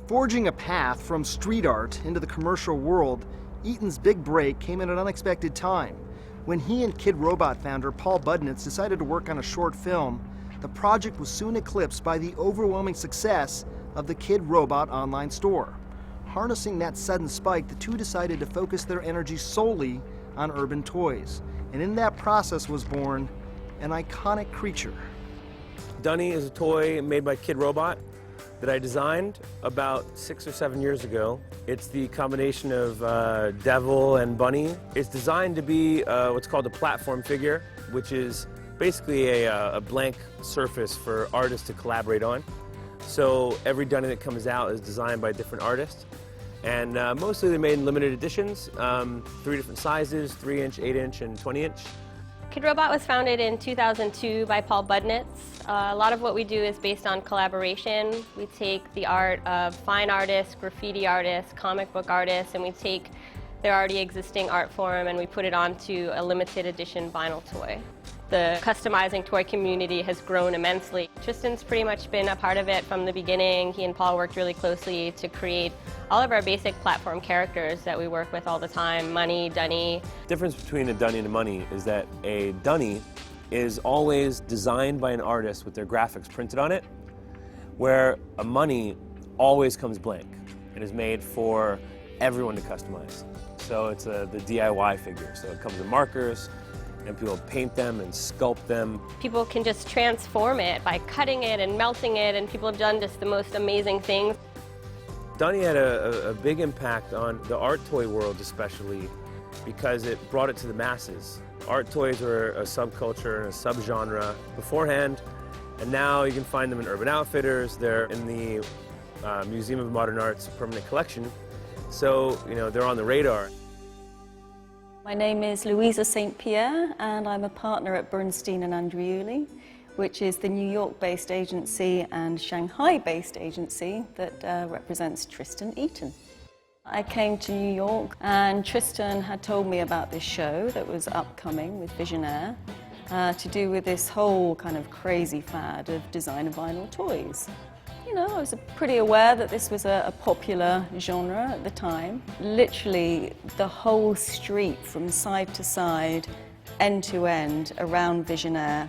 Forging a path from street art into the commercial world, Eaton's big break came at an unexpected time. When he and Kid Robot founder Paul Budnitz decided to work on a short film, the project was soon eclipsed by the overwhelming success of the Kid Robot online store. Harnessing that sudden spike, the two decided to focus their energy solely on urban toys. And in that process was born an iconic creature. Dunny is a toy made by Kid Robot that I designed about 6 or 7 years ago. It's the combination of devil and bunny. It's designed to be what's called a platform figure, which is basically a blank surface for artists to collaborate on. So every Dunny that comes out is designed by a different artist. And mostly they're made in limited editions, 3 different sizes, 3-inch, 8-inch, and 20-inch. Kid Robot was founded in 2002 by Paul Budnitz. A lot of what we do is based on collaboration. We take the art of fine artists, graffiti artists, comic book artists, and we take their already existing art form and we put it onto a limited edition vinyl toy. The customizing toy community has grown immensely. Tristan's pretty much been a part of it from the beginning. He and Paul worked really closely to create all of our basic platform characters that we work with all the time, Money, Dunny. The difference between a Dunny and a Money is that a Dunny is always designed by an artist with their graphics printed on it, where a Money always comes blank and is made for everyone to customize. So it's the DIY figure, so it comes with markers, and people paint them and sculpt them. People can just transform it by cutting it and melting it, and people have done just the most amazing things. Dunny had a big impact on the art toy world especially because it brought it to the masses. Art toys were a subculture and a subgenre beforehand, and now you can find them in Urban Outfitters. They're in the Museum of Modern Art's permanent collection, so they're on the radar. My name is Louisa St. Pierre, and I'm a partner at Bernstein and Andreuli, which is the New York-based agency and Shanghai-based agency that represents Tristan Eaton. I came to New York, and Tristan had told me about this show that was upcoming with Visionaire to do with this whole kind of crazy fad of designer vinyl toys. I was pretty aware that this was a popular genre at the time. Literally, the whole street from side to side, end to end, around Visionaire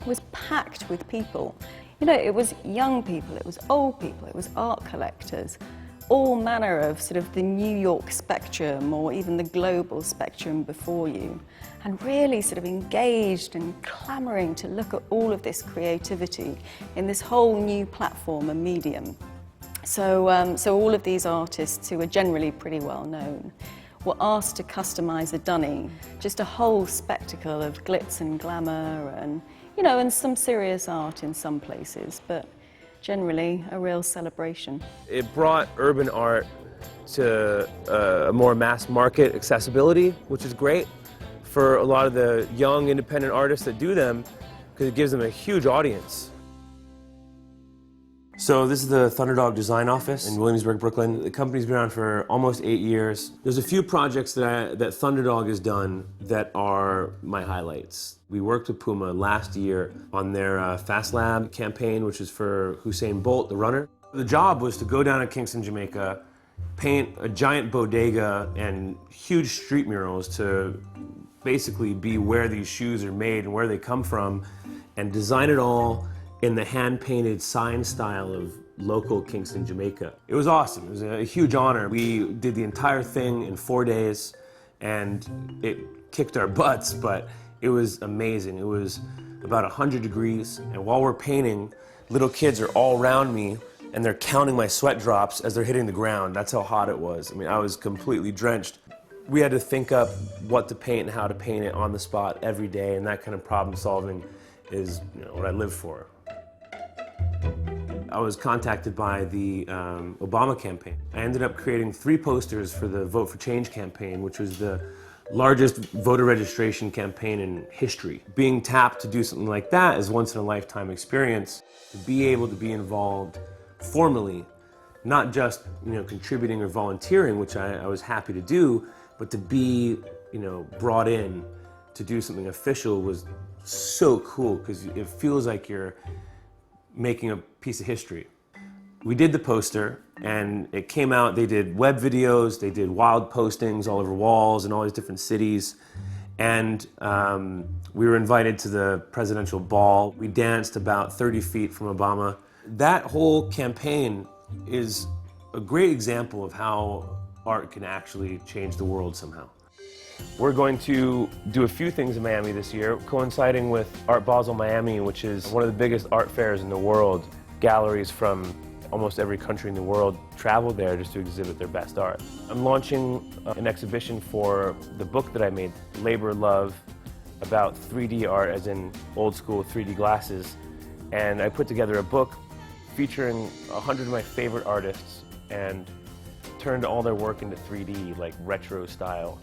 was packed with people. It was young people, it was old people, it was art collectors, all manner of sort of the New York spectrum or even the global spectrum before you, and really sort of engaged and clamoring to look at all of this creativity in this whole new platform and medium. So all of these artists, who are generally pretty well known, were asked to customize a Dunny, just a whole spectacle of glitz and glamour and, and some serious art in some places, but generally a real celebration. It brought urban art to a more mass market accessibility, which is great for a lot of the young independent artists that do them, because it gives them a huge audience. So this is the Thunderdog Design Office in Williamsburg, Brooklyn. The company's been around for almost 8 years. There's a few projects that Thunderdog has done that are my highlights. We worked with Puma last year on their Fast Lab campaign, which is for Usain Bolt, the runner. The job was to go down to Kingston, Jamaica, paint a giant bodega and huge street murals to basically be where these shoes are made and where they come from, and design it all in the hand-painted sign style of local Kingston, Jamaica. It was awesome. It was a huge honor. We did the entire thing in 4 days, and it kicked our butts, but it was amazing. It was about 100 degrees, and while we're painting, little kids are all around me, and they're counting my sweat drops as they're hitting the ground. That's how hot it was. I mean, I was completely drenched. We had to think up what to paint and how to paint it on the spot every day, and that kind of problem solving is what I live for. I was contacted by the Obama campaign. I ended up creating 3 posters for the Vote for Change campaign, which was the largest voter registration campaign in history. Being tapped to do something like that is once in a lifetime experience. To be able to be involved formally, not just contributing or volunteering, which I was happy to do, but to be brought in to do something official was so cool, because it feels like you're making a piece of history. We did the poster, And it came out, they did web videos, they did wild postings all over walls in all these different cities. And we were invited to the presidential ball. We danced about 30 feet from Obama. That whole campaign is a great example of how art can actually change the world somehow. We're going to do a few things in Miami this year, coinciding with Art Basel Miami, which is one of the biggest art fairs in the world. Galleries from almost every country in the world travel there just to exhibit their best art. I'm launching an exhibition for the book that I made, Labor Love, about 3D art, as in old school 3D glasses. And I put together a book featuring 100 of my favorite artists and turned all their work into 3D, like retro style.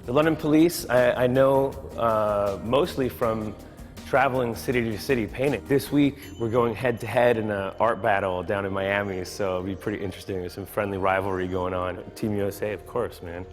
The London Police, I know mostly from traveling city to city painting. This week, we're going head to head in an art battle down in Miami, so it'll be pretty interesting. There's some friendly rivalry going on. Team USA, of course, man.